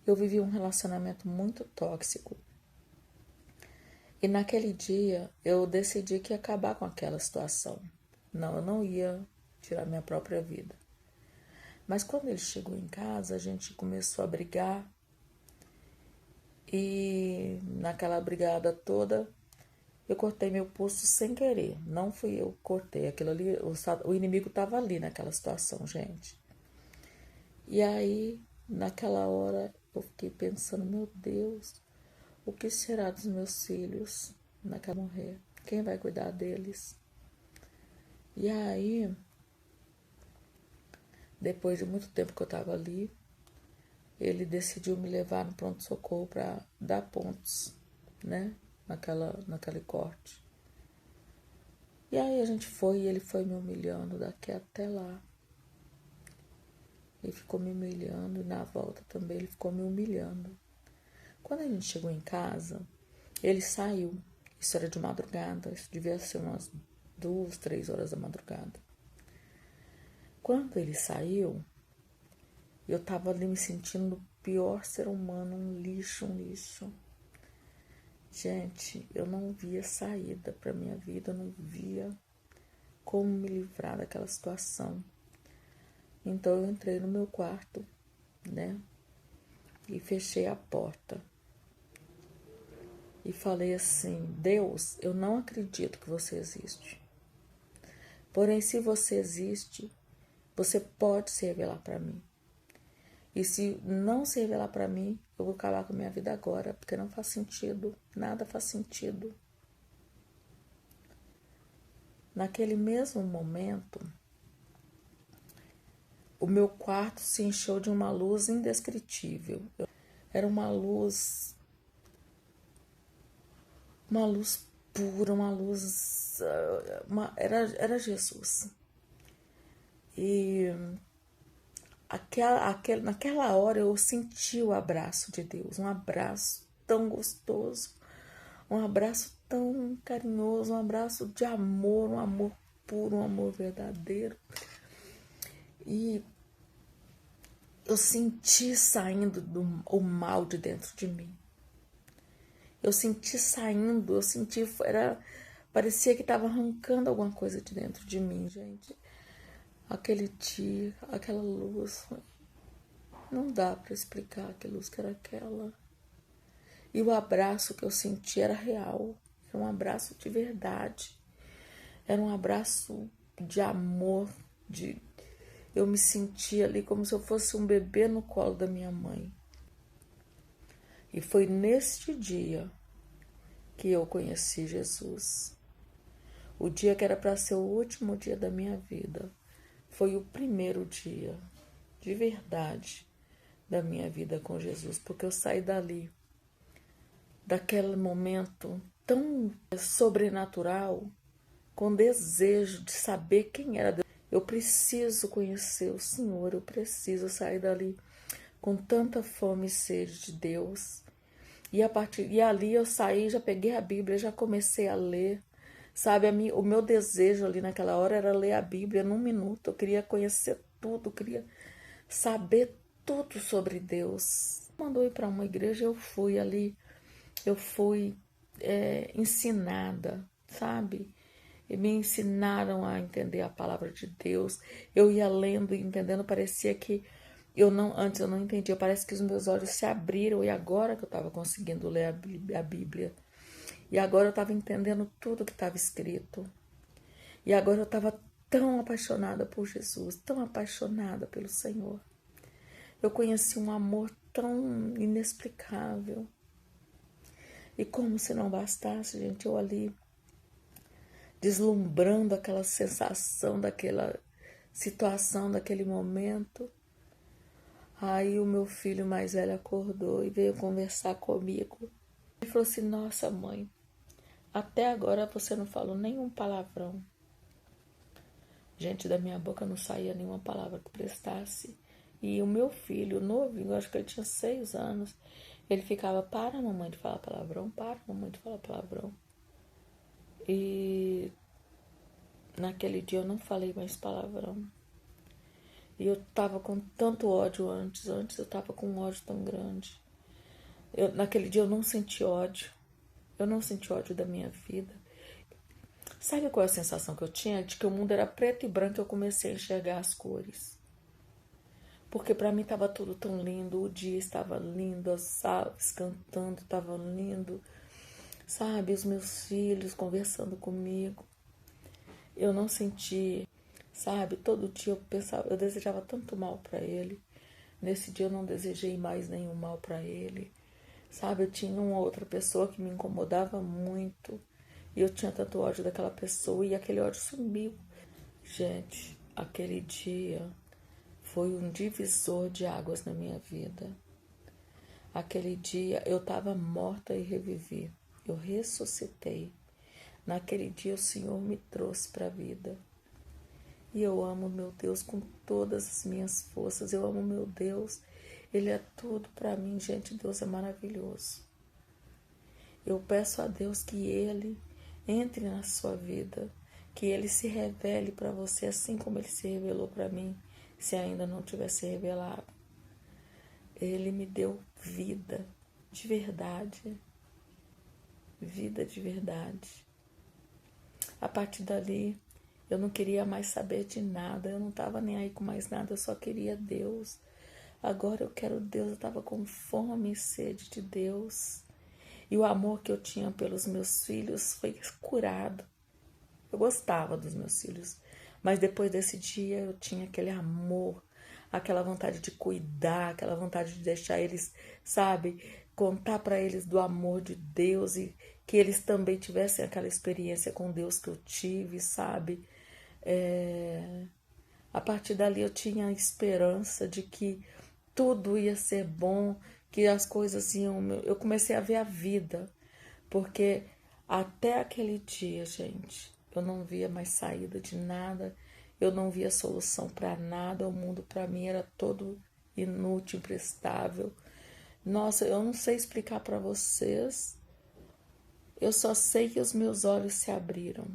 Eu vivi um relacionamento muito tóxico. E naquele dia eu decidi que ia acabar com aquela situação. Não, eu não ia tirar minha própria vida. Mas quando ele chegou em casa, a gente começou a brigar. E naquela brigada toda, eu cortei meu pulso sem querer. Não fui eu que cortei. Aquilo ali, o inimigo estava ali naquela situação, gente. E aí, naquela hora, eu fiquei pensando, meu Deus, o que será dos meus filhos naquela morrer? Quem vai cuidar deles? E aí, depois de muito tempo que eu estava ali, ele decidiu me levar no pronto-socorro para dar pontos, né? Naquele corte. E aí a gente foi e ele foi me humilhando daqui até lá. Ele ficou me humilhando e na volta também ele ficou me humilhando. Quando a gente chegou em casa, ele saiu. Isso era de madrugada, isso devia ser umas 2, 3 horas da madrugada. Quando ele saiu, eu tava ali me sentindo o pior ser humano, um lixo, um lixo. Gente, eu não via saída para minha vida, eu não via como me livrar daquela situação. Então eu entrei no meu quarto, né? E fechei a porta. E falei assim: Deus, eu não acredito que você existe. Porém, se você existe, você pode se revelar para mim. E se não se revelar para mim, eu vou acabar com a minha vida agora, porque não faz sentido, nada faz sentido. Naquele mesmo momento, o meu quarto se encheu de uma luz indescritível. Era uma luz pura, uma luz, era Jesus. E naquela hora eu senti o abraço de Deus, um abraço tão gostoso, um abraço tão carinhoso, um abraço de amor, um amor puro, um amor verdadeiro. E eu senti saindo o mal de dentro de mim. Eu senti saindo, parecia que estava arrancando alguma coisa de dentro de mim, gente. Aquele dia, aquela luz, não dá para explicar que luz que era aquela. E o abraço que eu senti era real, era um abraço de verdade, era um abraço de amor, eu me sentia ali como se eu fosse um bebê no colo da minha mãe. E foi neste dia que eu conheci Jesus. O dia que era para ser o último dia da minha vida foi o primeiro dia, de verdade, da minha vida com Jesus, porque eu saí dali, daquele momento tão sobrenatural, com desejo de saber quem era Deus. Eu preciso conhecer o Senhor, eu preciso sair dali com tanta fome e sede de Deus. E ali eu saí, já peguei a Bíblia, já comecei a ler. Sabe, o meu desejo ali naquela hora era ler a Bíblia num minuto. Eu queria conhecer tudo, eu queria saber tudo sobre Deus. Mandou ir para uma igreja, eu fui ali, eu fui ensinada, sabe? E me ensinaram a entender a palavra de Deus. Eu ia lendo e entendendo, parecia que antes eu não entendia, parece que os meus olhos se abriram e agora que eu estava conseguindo ler a Bíblia. E agora eu estava entendendo tudo que estava escrito. E agora eu estava tão apaixonada por Jesus, tão apaixonada pelo Senhor. Eu conheci um amor tão inexplicável. E como se não bastasse, gente, eu ali deslumbrando aquela sensação, daquela situação, daquele momento. Aí o meu filho mais velho acordou e veio conversar comigo. Ele falou assim: nossa, mãe, até agora você não falou nenhum palavrão. Gente, da minha boca não saía nenhuma palavra que prestasse. E o meu filho, novinho, acho que ele tinha 6 anos, ele ficava: para, mamãe, de falar palavrão, para, mamãe, de falar palavrão. E naquele dia eu não falei mais palavrão. E eu tava com tanto ódio antes eu tava com um ódio tão grande. Naquele dia eu não senti ódio. Eu não senti ódio da minha vida. Sabe qual é a sensação que eu tinha? De que o mundo era preto e branco e eu comecei a enxergar as cores. Porque para mim estava tudo tão lindo, o dia estava lindo, as aves cantando estavam lindo, sabe? Os meus filhos conversando comigo. Eu não senti, sabe? Todo dia eu pensava, eu desejava tanto mal para ele. Nesse dia eu não desejei mais nenhum mal para ele. Sabe, eu tinha uma outra pessoa que me incomodava muito. E eu tinha tanto ódio daquela pessoa e aquele ódio sumiu. Gente, aquele dia foi um divisor de águas na minha vida. Aquele dia eu estava morta e revivi. Eu ressuscitei. Naquele dia o Senhor me trouxe para a vida. E eu amo meu Deus com todas as minhas forças. Eu amo meu Deus. Ele é tudo para mim, gente. Deus é maravilhoso. Eu peço a Deus que Ele entre na sua vida, que Ele se revele para você assim como Ele se revelou para mim, se ainda não tivesse revelado. Ele me deu vida de verdade, vida de verdade. A partir dali, eu não queria mais saber de nada, eu não estava nem aí com mais nada, eu só queria Deus. Agora eu quero Deus, eu estava com fome e sede de Deus. E o amor que eu tinha pelos meus filhos foi curado. Eu gostava dos meus filhos, mas depois desse dia eu tinha aquele amor, aquela vontade de cuidar, aquela vontade de deixar eles, sabe, contar para eles do amor de Deus e que eles também tivessem aquela experiência com Deus que eu tive, sabe? A partir dali eu tinha a esperança de que tudo ia ser bom, que as coisas iam. Eu comecei a ver a vida, porque até aquele dia, gente, eu não via mais saída de nada, eu não via solução para nada, o mundo para mim era todo inútil, imprestável. Nossa, eu não sei explicar para vocês, eu só sei que os meus olhos se abriram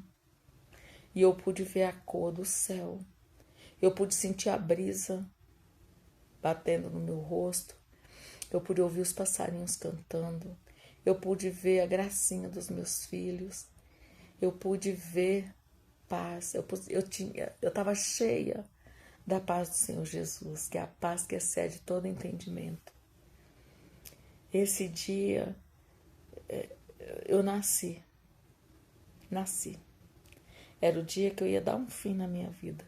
e eu pude ver a cor do céu, eu pude sentir a brisa batendo no meu rosto, eu pude ouvir os passarinhos cantando, eu pude ver a gracinha dos meus filhos, eu pude ver paz, eu estava cheia da paz do Senhor Jesus, que é a paz que excede todo entendimento. Esse dia eu nasci. Era o dia que eu ia dar um fim na minha vida,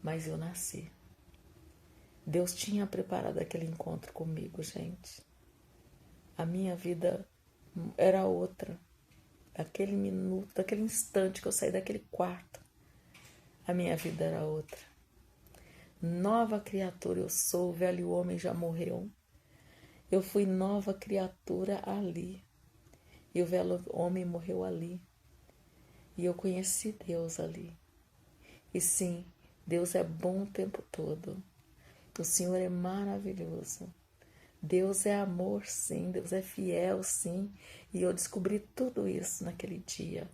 mas eu nasci. Deus tinha preparado aquele encontro comigo, gente. A minha vida era outra. Aquele minuto, daquele instante que eu saí daquele quarto, a minha vida era outra. Nova criatura eu sou, o velho homem já morreu. Eu fui nova criatura ali. E o velho homem morreu ali. E eu conheci Deus ali. E sim, Deus é bom o tempo todo. O Senhor é maravilhoso. Deus é amor, sim. Deus é fiel, sim. E eu descobri tudo isso naquele dia.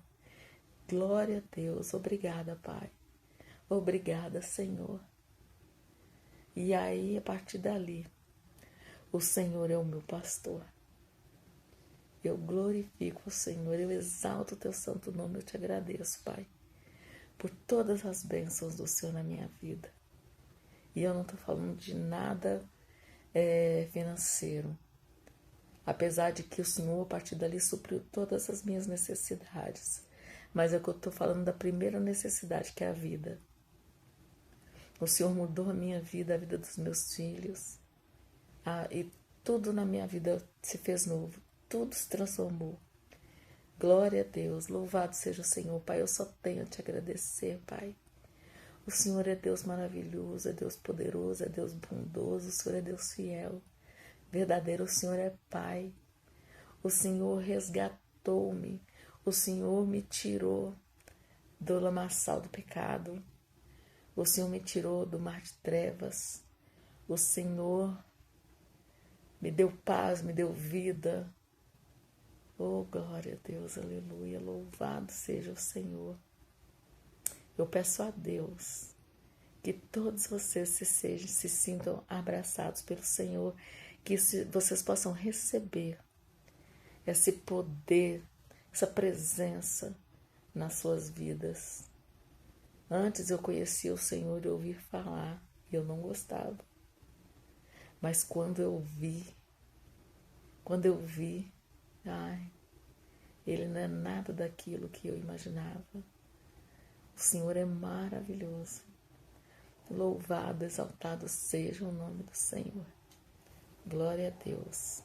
Glória a Deus. Obrigada, Pai. Obrigada, Senhor. E aí, a partir dali, o Senhor é o meu pastor. Eu glorifico o Senhor, eu exalto o teu santo nome, eu te agradeço, Pai, por todas as bênçãos do Senhor na minha vida. E eu não estou falando de nada financeiro, apesar de que o Senhor, a partir dali, supriu todas as minhas necessidades. Mas é que eu estou falando da primeira necessidade, que é a vida. O Senhor mudou a minha vida, a vida dos meus filhos. E tudo na minha vida se fez novo. Tudo se transformou. Glória a Deus. Louvado seja o Senhor, Pai. Eu só tenho a te agradecer, Pai. O Senhor é Deus maravilhoso, é Deus poderoso, é Deus bondoso. O Senhor é Deus fiel. Verdadeiro, o Senhor é Pai. O Senhor resgatou-me. O Senhor me tirou do lamaçal do pecado. O Senhor me tirou do mar de trevas. O Senhor me deu paz, me deu vida. Oh, glória a Deus, aleluia. Louvado seja o Senhor. Eu peço a Deus Que todos vocês se sintam abraçados pelo Senhor, que vocês possam receber esse poder, essa presença nas suas vidas. Antes eu conhecia o Senhor e ouvi falar, e eu não gostava. Mas quando eu vi, ai, Ele não é nada daquilo que eu imaginava. O Senhor é maravilhoso. Louvado, exaltado seja o nome do Senhor. Glória a Deus.